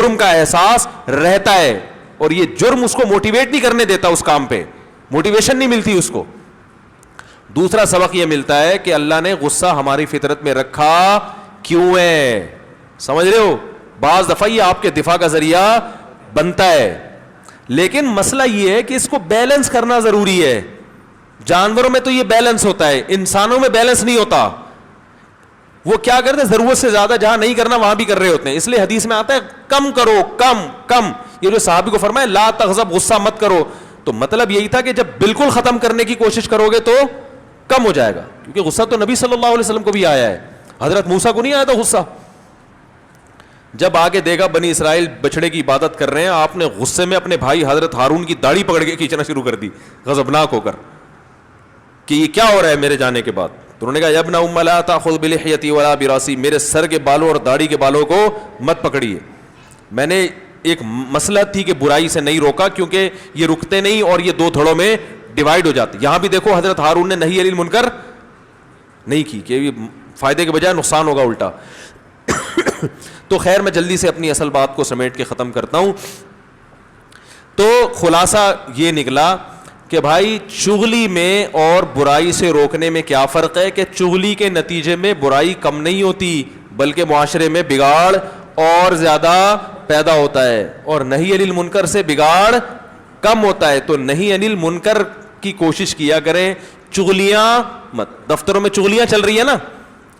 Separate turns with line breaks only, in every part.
جرم کا احساس رہتا ہے, اور یہ جرم اس کو موٹیویٹ نہیں کرنے دیتا, اس کام پہ موٹیویشن نہیں ملتی اس کو. دوسرا سبق یہ ملتا ہے کہ اللہ نے غصہ ہماری فطرت میں رکھا کیوں ہے, سمجھ رہے ہو؟ بعض دفعہ یہ آپ کے دفاع کا ذریعہ بنتا ہے, لیکن مسئلہ یہ ہے کہ اس کو بیلنس کرنا ضروری ہے. جانوروں میں تو یہ بیلنس ہوتا ہے, انسانوں میں بیلنس نہیں ہوتا. وہ کیا کرتے ہیں, ضرورت سے زیادہ جہاں نہیں کرنا وہاں بھی کر رہے ہوتے ہیں. اس لیے حدیث میں آتا ہے کم کرو, کم کم. یہ جو صحابی کو فرمایا لا تغضب, غصہ مت کرو, تو مطلب یہی تھا کہ جب بالکل ختم کرنے کی کوشش کرو گے تو کم ہو جائے گا, کیونکہ غصہ تو نبی صلی اللہ علیہ وسلم کو بھی آیا ہے. حضرت موسیٰ کو نہیں آیا تھا غصہ؟ جب آگے دیکھا بنی اسرائیل بچڑے کی عبادت کر رہے ہیں, آپ نے غصے میں اپنے بھائی حضرت ہارون کی داڑھی پکڑ کے کھینچنا شروع کر دی غضبناک ہو کر کہ یہ کیا ہو رہا ہے میرے جانے کے بعد. تو انہوں نے کہا یا ابن ام لا تاخذ بلحیتی ولا براسی, میرے سر کے بالوں اور داڑھی کے بالوں کو مت پکڑیے. میں نے ایک مسئلہ تھی کہ برائی سے نہیں روکا کیونکہ یہ رکتے نہیں اور یہ دو دھڑوں میں ڈیوائڈ ہو جاتی. یہاں بھی دیکھو حضرت ہارون نے نہی عن المنکر نہیں کی کہ یہ فائدے کے بجائے نقصان ہوگا الٹا. تو خیر میں جلدی سے اپنی اصل بات کو سمیٹ کے ختم کرتا ہوں. تو خلاصہ یہ نکلا کہ بھائی چغلی میں اور برائی سے روکنے میں کیا فرق ہے, کہ چغلی کے نتیجے میں برائی کم نہیں ہوتی بلکہ معاشرے میں بگاڑ اور زیادہ پیدا ہوتا ہے, اور نہی عن المنکر سے بگاڑ کم ہوتا ہے. تو نہی عن المنکر کی کوشش کیا کریں, چغلیاں مت. دفتروں میں چغلیاں چل رہی ہیں نا,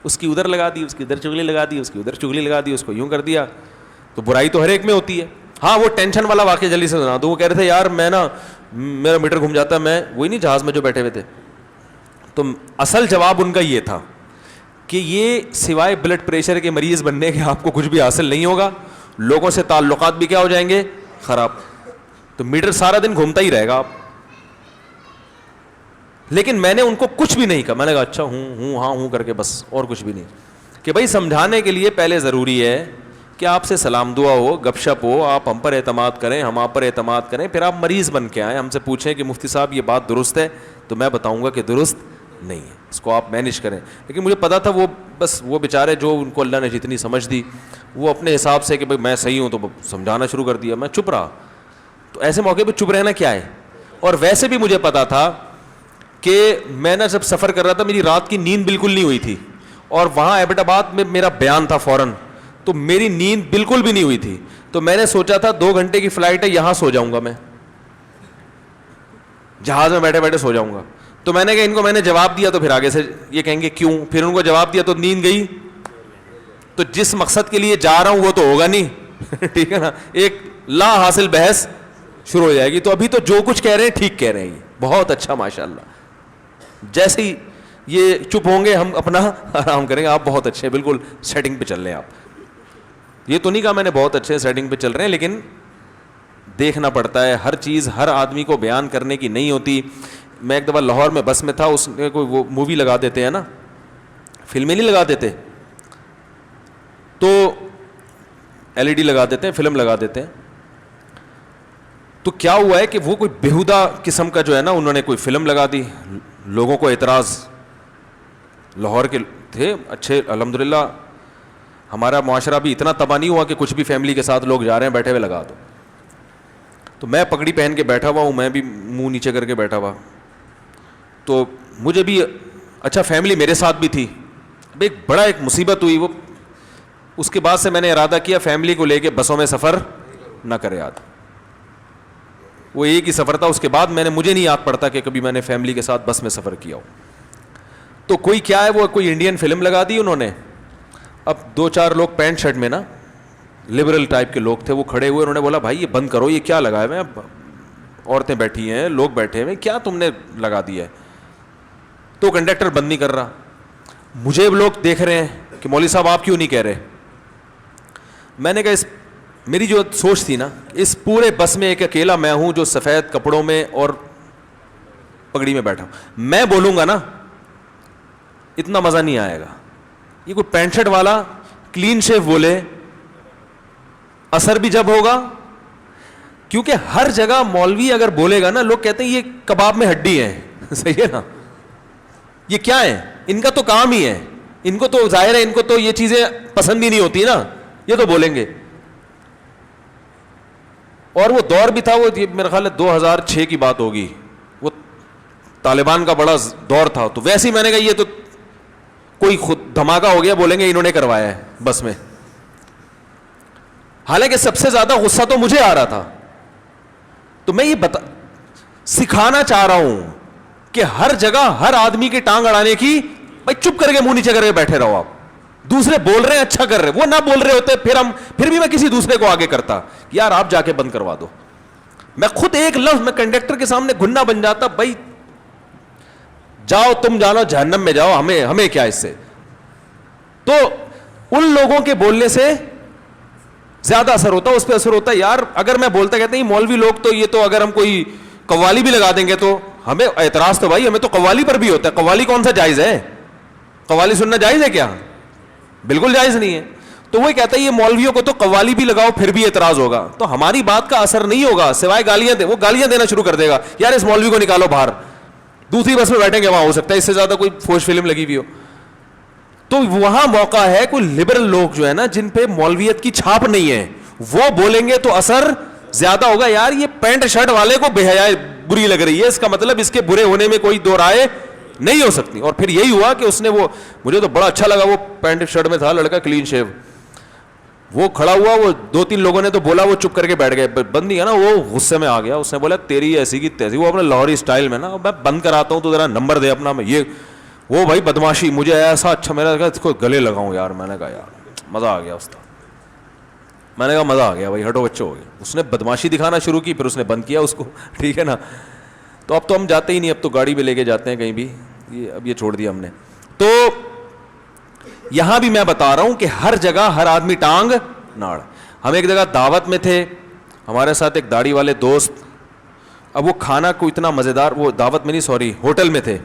اس کی ادھر لگا دی, اس کی ادھر چغلی لگا دی, اس کی ادھر چغلی لگا دی, اس کو یوں کر دیا. تو برائی تو ہر ایک میں ہوتی ہے. ہاں وہ ٹینشن والا واقعہ جلدی سے سنا دوں. وہ کہہ رہے تھے یار میں نا میرا میٹر گھوم جاتا ہے, میں وہی نہیں جہاز میں جو بیٹھے ہوئے تھے. تو اصل جواب ان کا یہ تھا کہ یہ سوائے بلڈ پریشر کے مریض بننے کے آپ کو کچھ بھی حاصل نہیں ہوگا, لوگوں سے تعلقات بھی کیا ہو جائیں گے, خراب. تو میٹر سارا دن گھومتا ہی رہے گا آپ. لیکن میں نے ان کو کچھ بھی نہیں کہا, میں نے کہا اچھا ہوں ہاں ہوں کر کے بس, اور کچھ بھی نہیں. کہ بھائی سمجھانے کے لیے پہلے ضروری ہے کہ آپ سے سلام دعا ہو, گپ شپ ہو, آپ ہم پر اعتماد کریں, ہم آپ پر اعتماد کریں, پھر آپ مریض بن کے آئیں, ہم سے پوچھیں کہ مفتی صاحب یہ بات درست ہے, تو میں بتاؤں گا کہ درست نہیں ہے, اس کو آپ مینیج کریں. لیکن مجھے پتا تھا وہ بس وہ بیچارے جو ان کو اللہ نے جتنی سمجھ دی وہ اپنے حساب سے کہ بھائی میں صحیح ہوں تو سمجھانا شروع کر دیا, میں چپ رہا. تو ایسے موقع پہ چپ رہنا کیا ہے. اور ویسے بھی مجھے پتا تھا کہ میں نا جب سفر کر رہا تھا میری رات کی نیند بالکل نہیں ہوئی تھی, اور وہاں ایبٹ آباد میں میرا بیان تھا فوراً, تو میری نیند بالکل بھی نہیں ہوئی تھی. تو میں نے سوچا تھا 2 گھنٹے کی فلائٹ ہے, یہاں سو جاؤں گا, میں جہاز میں بیٹھے بیٹھے سو جاؤں گا. تو میں نے کہا ان کو میں نے جواب دیا تو پھر آگے سے یہ کہیں گے کیوں, پھر ان کو جواب دیا تو نیند گئی. تو جس مقصد کے لیے جا رہا ہوں وہ تو ہوگا نہیں. ٹھیک ہے نا, ایک لا حاصل بحث شروع ہو جائے گی. تو ابھی تو جو کچھ کہہ رہے ہیں ٹھیک کہہ رہے ہیں, یہ بہت اچھا ماشاء اللہ. جیسے ہی یہ چپ ہوں گے ہم اپنا آرام کریں گے. آپ بہت اچھے بالکل سیٹنگ پہ چل رہے ہیں آپ. یہ تو نہیں کہا میں نے بہت اچھے سیٹنگ پہ چل رہے ہیں, لیکن دیکھنا پڑتا ہے, ہر چیز ہر آدمی کو بیان کرنے کی نہیں ہوتی. میں ایک دفعہ لاہور میں بس میں تھا, اس نے کوئی وہ مووی لگا دیتے ہیں نا, فلمیں نہیں لگا دیتے, تو LED لگا دیتے ہیں, فلم لگا دیتے ہیں. تو کیا ہوا ہے کہ وہ کوئی بےہودہ قسم کا جو ہے نا انہوں نے کوئی فلم لگا دی, لوگوں کو اعتراض. لاہور کے تھے اچھے الحمدللہ, ہمارا معاشرہ بھی اتنا تباہ نہیں ہوا کہ کچھ بھی فیملی کے ساتھ لوگ جا رہے ہیں بیٹھے ہوئے لگا دو. تو میں پگڑی پہن کے بیٹھا ہوا ہوں, میں بھی منہ نیچے کر کے بیٹھا ہوا, تو مجھے بھی اچھا فیملی میرے ساتھ بھی تھی. اب ایک مصیبت ہوئی, وہ اس کے بعد سے میں نے ارادہ کیا فیملی کو لے کے بسوں میں سفر نہ کرے. یاد وہ ایک ہی سفر تھا, اس کے بعد مجھے نہیں یاد پڑتا کہ کبھی میں نے فیملی کے ساتھ بس میں سفر کیا ہو. تو کوئی کیا ہے, وہ کوئی انڈین فلم لگا دی انہوں نے. اب 2-4 لوگ پینٹ شرٹ میں نا لبرل ٹائپ کے لوگ تھے, وہ کھڑے ہوئے, انہوں نے بولا بھائی یہ بند کرو, یہ کیا لگا ہے, عورتیں بیٹھی ہیں, لوگ بیٹھے ہیں, کیا تم نے لگا دیا ہے. تو کنڈکٹر بند نہیں کر رہا. مجھے لوگ دیکھ رہے ہیں کہ مولوی صاحب آپ کیوں نہیں کہہ رہے. میں نے کہا میری جو سوچ تھی نا, اس پورے بس میں ایک اکیلا میں ہوں جو سفید کپڑوں میں اور پگڑی میں بیٹھا ہوں. میں بولوں گا نا اتنا مزہ نہیں آئے گا. یہ کوئی پینٹ شرٹ والا کلین شیو بولے, اثر بھی جب ہوگا, کیونکہ ہر جگہ مولوی اگر بولے گا نا لوگ کہتے ہیں یہ کباب میں ہڈی ہے. صحیح ہے نا, یہ کیا ہے, ان کا تو کام ہی ہے, ان کو تو ظاہر ہے ان کو تو یہ چیزیں پسند ہی نہیں ہوتی نا, یہ تو بولیں گے. اور وہ دور بھی تھا, وہ میرا خیال ہے 2006 کی بات ہوگی, وہ طالبان کا بڑا دور تھا. تو ویسے ہی میں نے کہا یہ تو کوئی خود دھماکہ ہو گیا, بولیں گے انہوں نے کروایا ہے بس میں. حالانکہ سب سے زیادہ غصہ تو مجھے آ رہا تھا. تو میں یہ سکھانا چاہ رہا ہوں کہ ہر جگہ ہر آدمی کی ٹانگ اڑانے کی, بھائی چپ کر کے منہ نیچے کر کے بیٹھے رہو. آپ دوسرے بول رہے ہیں اچھا کر رہے, وہ نہ بول رہے ہوتے پھر بھی میں کسی دوسرے کو آگے کرتا, یار آپ جا کے بند کروا دو. میں خود ایک لفظ میں کنڈکٹر کے سامنے گھننا بن جاتا, بھائی جاؤ تم جانو جہنم میں جاؤ, ہمیں کیا اس سے. تو ان لوگوں کے بولنے سے زیادہ اثر ہوتا, اس پہ اثر ہوتا ہے. یار اگر میں بولتا کہتے ہیں مولوی لوگ تو یہ تو اگر ہم کوئی قوالی بھی لگا دیں گے تو ہمیں اعتراض, تو بھائی ہمیں تو قوالی پر بھی ہوتا ہے. قوالی کون سا جائز ہے؟ قوالی سننا جائز ہے کیا؟ بالکل جائز نہیں ہے. تو وہ کہتا ہے یہ مولویوں کو تو قوالی بھی لگاؤ پھر بھی اعتراض ہوگا. تو ہماری بات کا اثر نہیں ہوگا سوائے گالیاں وہ گالیاں دینا شروع کر دے گا, یار اس مولوی کو نکالو باہر, دوسری بس میں بیٹھیں گے وہاں, ہو سکتا ہے اس سے زیادہ کوئی فوش فلم لگی ہوئی ہو. تو وہاں موقع ہے کوئی لبرل لوگ جو ہے نا جن پہ مولویت کی چھاپ نہیں ہے, وہ بولیں گے تو اثر زیادہ ہوگا. یار یہ پینٹ شرٹ والے کو بے حیائی بری لگ رہی ہے, اس کا مطلب اس کے برے ہونے میں کوئی دو رائے نہیں ہو سکتی. اور پھر یہی ہوا کہ اس نے, وہ مجھے تو بڑا اچھا لگا, وہ پینٹ شرٹ میں تھا لڑکا کلین شیو, وہ کھڑا ہوا, وہ 2-3 لوگوں نے تو بولا, وہ چپ کر کے بیٹھ گئے. بندی ہے نا وہ غصے میں آ گیا, اس نے بولا تیری ایسی کی تیسی, وہ اپنے لاہوری اسٹائل میں نا, میں بند کراتا ہوں تو ذرا نمبر دے اپنا. میں یہ وہ بھائی بدماشی, مجھے ایسا اچھا, میرا اس کو گلے لگاؤں یار. میں نے کہا یار مزہ آ گیا اس کا, میں نے کہا مزہ آ گیا بھائی, ہٹو بچے ہو گئے. اس نے بدماشی دکھانا شروع کی, پھر اس نے بند کیا اس کو, ٹھیک ہے نا. تو اب تو ہم جاتے ہی نہیں, اب تو گاڑی پہ لے کے جاتے ہیں کہیں بھی, اب یہ چھوڑ دیا ہم نے. تو یہاں بھی میں بتا رہا ہوں کہ ہر جگہ ہر آدمی ٹانگ ناڑ. ہم ایک جگہ دعوت میں تھے, ہمارے ساتھ ایک داڑھی والے دوست, اب وہ کھانا کو اتنا مزیدار, وہ دعوت میں نہیں سوری ہوٹل میں تھے,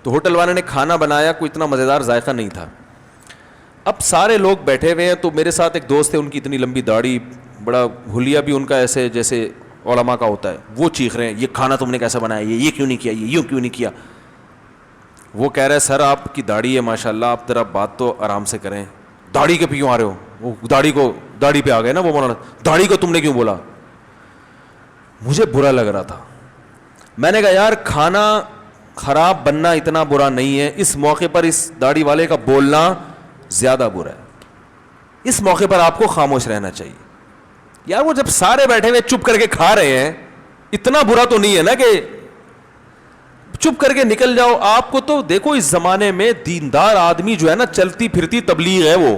تو ہوٹل والے نے کھانا بنایا, کوئی اتنا مزیدار ذائقہ نہیں تھا. اب سارے لوگ بیٹھے ہوئے ہیں, تو میرے ساتھ ایک دوست ہے, ان کی اتنی لمبی داڑھی, بڑا حلیہ بھی ان کا ایسے جیسے علماء کا ہوتا ہے, وہ چیخ رہے ہیں یہ کھانا تم نے کیسے بنایا, یہ کیوں نہیں کیا, یہ یوں کیوں نہیں کیا. وہ کہہ رہے سر آپ کی داڑھی ہے ماشاء اللہ, آپ ذرا بات تو آرام سے کریں, داڑھی کے پہ کیوں آ رہے ہو. وہ داڑھی پہ آ گئے نا, وہ مولانا داڑھی کو تم نے کیوں بولا. مجھے برا لگ رہا تھا. میں نے کہا یار کھانا خراب بننا اتنا برا نہیں ہے, اس موقع پر اس داڑھی والے کا بولنا زیادہ برا ہے. اس موقع پر آپ کو خاموش رہنا چاہیے. یار وہ جب سارے بیٹھے ہوئے چپ کر کے کھا رہے ہیں, اتنا برا تو نہیں ہے نا کہ چپ کر کے نکل جاؤ. آپ کو تو دیکھو اس زمانے میں دیندار آدمی جو ہے نا, چلتی پھرتی تبلیغ ہے, وہ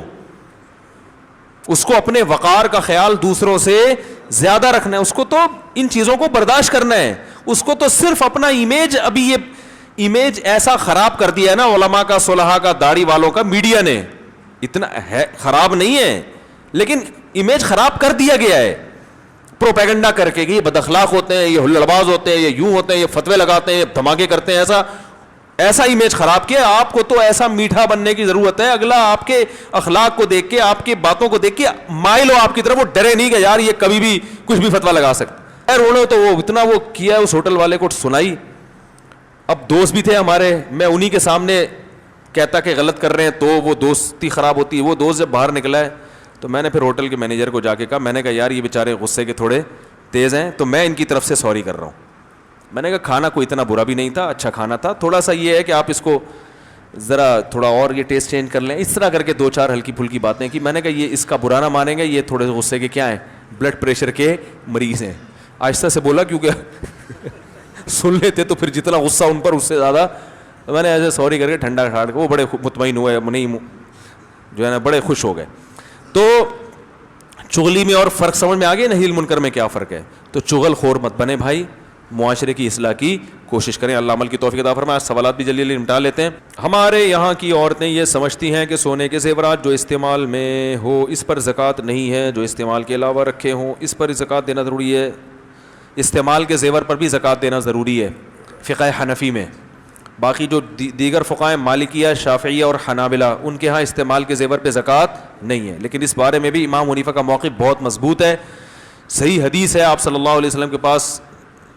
اس کو اپنے وقار کا خیال دوسروں سے زیادہ رکھنا ہے, اس کو تو ان چیزوں کو برداشت کرنا ہے, اس کو تو صرف اپنا امیج, ابھی یہ امیج ایسا خراب کر دیا ہے نا علماء کا, صلحاء کا, داڑھی والوں کا, میڈیا نے. اتنا ہے خراب نہیں ہے لیکن امیج خراب کر دیا گیا ہے پروپیگنڈا کر کے کہ یہ بد اخلاق ہوتے ہیں, یہ ہلڑباز ہوتے ہیں, یہ یوں ہوتے ہیں, یہ فتوے لگاتے ہیں, یہ دھماکے کرتے ہیں. ایسا امیج خراب کیا. آپ کو تو ایسا میٹھا بننے کی ضرورت ہے, اگلا آپ کے اخلاق کو دیکھ کے, آپ کی باتوں کو دیکھ کے مائل ہو آپ کی طرف, وہ ڈرے نہیں کہ یار یہ کبھی بھی کچھ بھی فتویٰ لگا سکتا ہے. انہوں نے تو وہ اتنا وہ کیا, اس ہوٹل والے کو سنائی. اب دوست بھی تھے ہمارے, میں انہی کے سامنے کہتا کہ غلط کر رہے ہیں, تو وہ دوستی خراب ہوتی ہے. وہ دوست جب باہر نکلا ہے تو میں نے پھر ہوٹل کے مینیجر کو جا کے کہا, میں نے کہا یار یہ بیچارے غصے کے تھوڑے تیز ہیں, تو میں ان کی طرف سے سوری کر رہا ہوں. میں نے کہا کھانا کوئی اتنا برا بھی نہیں تھا, اچھا کھانا تھا, تھوڑا سا یہ ہے کہ آپ اس کو ذرا تھوڑا اور یہ ٹیسٹ چینج کر لیں. اس طرح کر کے 2-4 ہلکی پھلکی باتیں کی. میں نے کہا یہ اس کا برا نہ مانیں گے, یہ تھوڑے غصے کے کیا ہیں, بلڈ پریشر کے مریض ہیں. آہستہ سے بولا کیونکہ سن لیتے تو پھر جتنا غصہ ان پر اس سے زیادہ. تو میں نے ایسے سوری کر کے ٹھنڈا ٹھاڑ کے, وہ بڑے مطمئن ہوئے, نہیں جو ہے نا بڑے خوش ہو گئے. تو چغلی میں اور فرق سمجھ میں آ گیا, نہی المنکر میں کیا فرق ہے. تو چغل خور مت بنے بھائی, معاشرے کی اصلاح کی کوشش کریں. اللہ عمل کی توفیق عطا فرمائے. سوالات بھی جلدی نمٹا لیتے ہیں. ہمارے یہاں کی عورتیں یہ سمجھتی ہیں کہ سونے کے زیورات جو استعمال میں ہو اس پر زکوٰۃ نہیں ہے, جو استعمال کے علاوہ رکھے ہوں اس پر زکوٰۃ دینا ضروری ہے. استعمال کے زیور پر بھی زکوٰۃ دینا ضروری ہے فقہ حنفی میں. باقی جو دیگر فقہائے مالکیہ, شافعیہ اور حنابلہ, ان کے ہاں استعمال کے زیور پہ زکوٰۃ نہیں ہے. لیکن اس بارے میں بھی امام حنیفہ کا موقف بہت مضبوط ہے. صحیح حدیث ہے, آپ صلی اللہ علیہ وسلم کے پاس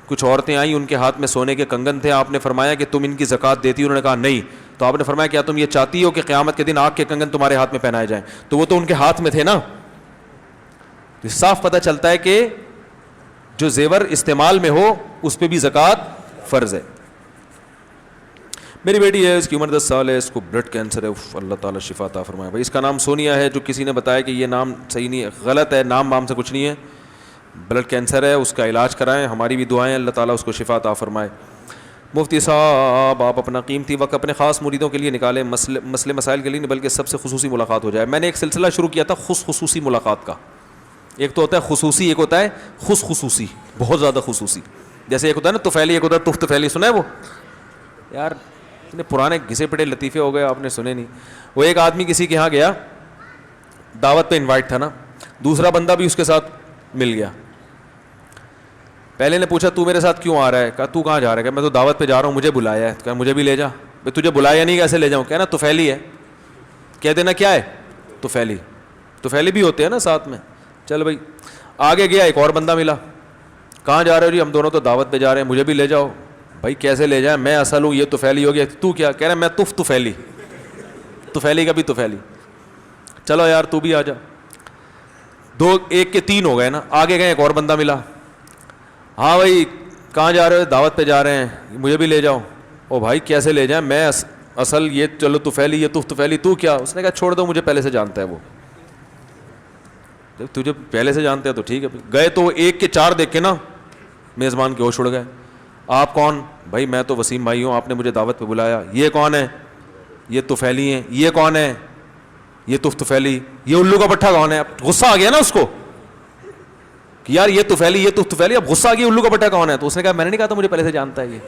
کچھ عورتیں آئیں, ان کے ہاتھ میں سونے کے کنگن تھے. آپ نے فرمایا کہ تم ان کی زکوٰۃ دیتی ہو؟ انہوں نے کہا نہیں. تو آپ نے فرمایا کیا تم یہ چاہتی ہو کہ قیامت کے دن آگ کے کنگن تمہارے ہاتھ میں پہنائے جائیں؟ تو وہ تو ان کے ہاتھ میں تھے نا. صاف پتہ چلتا ہے کہ جو زیور استعمال میں ہو اس پہ بھی زکوٰۃ فرض ہے. میری بیٹی ہے, اس کی عمر 10 سال ہے, اس کو بلڈ کینسر ہے, اللہ تعالیٰ شفا عطا فرمائے. بھائی اس کا نام سونیا ہے, جو کسی نے بتایا کہ یہ نام صحیح نہیں ہے, غلط ہے, نام وام سے کچھ نہیں ہے, بلڈ کینسر ہے, اس کا علاج کرائیں, ہماری بھی دعائیں, اللہ تعالیٰ اس کو شفا عطا فرمائے. مفتی صاحب آپ اپنا قیمتی وقت اپنے خاص مریدوں کے لیے نکالیں, مسئلے مسائل کے لیے نہیں بلکہ سب سے خصوصی ملاقات ہو جائے. میں نے ایک سلسلہ شروع کیا تھا خصوصی ملاقات کا. ایک تو ہوتا ہے خصوصی, ایک ہوتا ہے خصوصی, بہت زیادہ خصوصی. جیسے ایک ہوتا ہے نا طفیلی, ایک ہوتا ہے طفیلی, سنا ہے وہ یار اتنے پرانے گھسے پٹے لطیفے ہو گئے آپ نے سنے نہیں. وہ ایک آدمی کسی کے یہاں گیا, دعوت پہ انوائٹ تھا نا, دوسرا بندہ بھی اس کے ساتھ مل گیا. پہلے نے پوچھا تو میرے ساتھ کیوں آ رہا ہے؟ کہا تو کہاں جا رہا ہے؟ کہ میں تو دعوت پہ جا رہا ہوں, مجھے بلایا ہے. کہا مجھے بھی لے جا. بھائی تجھے بلایا نہیں, کیسے لے جاؤں؟ کہنا طفیلی ہے. کہہ دینا کیا ہے طفیلی بھی ہوتے ہیں نا ساتھ میں. چل بھائی آگے گیا, ایک اور بندہ ملا. کہاں جا رہے ہو؟ جی ہم دونوں تو دعوت پہ جا رہے ہیں, مجھے بھی لے جاؤ. بھائی کیسے لے جائیں, میں اصل ہوں, یہ طفیلی ہو گیا. تو کیا کہہ رہا ہے؟ میں طفیلی کا بھی طفیلی. چلو یار تو بھی آ جا. دو ایک کے تین ہو گئے نا. آگے گئے, ایک اور بندہ ملا. ہاں بھائی کہاں جا رہے ہو؟ دعوت پہ جا رہے ہیں, مجھے بھی لے جاؤ. او بھائی کیسے لے جائیں, میں اصل یہ چلو طفیلی, یہ طفیلی, تو کیا؟ اس نے کہا چھوڑ دو, مجھے پہلے سے جانتا ہے وہ. تجھے پہلے سے جانتے ہیں تو ٹھیک ہے. گئے تو ایک کے چار دیکھ کے نا میزبان کے ہوش اڑ گئے. آپ کون؟ بھائی میں تو وسیم بھائی ہوں, آپ نے مجھے دعوت پہ بلایا. یہ کون ہے؟ یہ طفیلی ہیں. یہ کون ہے؟ یہ طفیلی. یہ الو کا پٹھا کون ہے؟ غصہ آ گیا نا اس کو کہ یار یہ طفیلی, یہ طفیلی. اب غصہ آ گیا الو کا پٹھا کون ہے؟ تو اس نے کہا میں نے نہیں کہا تھا مجھے پہلے سے جانتا ہے یہ.